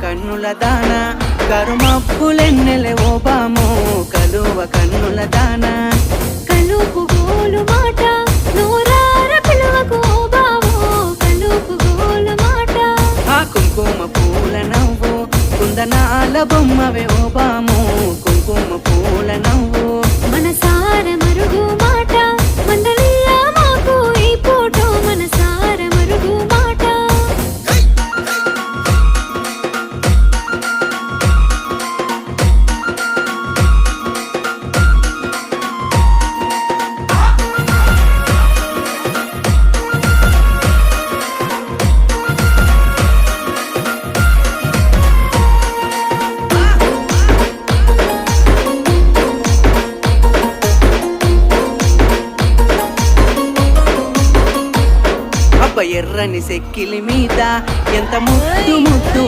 కన్నుల దాన కరుమప్పులెన్నెలే ఓ బామో కలువ కన్నుల దాన కలుపు గోలు మాట నూరార పిలువకు ఓ బావో కలుపు గోలు మాట ఆ కుంకుమ పూల నవ్వు కుందనాల బొమ్మవే ఓ బామో కుంకుమ పూల నవ్వు మనసార మరుగు మాట మందలియ మాకు ఈ పూట మనసార మరుగు మాట అబ్బ ఎర్రని సెక్కిలి మీద ఎంత ముద్దు ముద్దు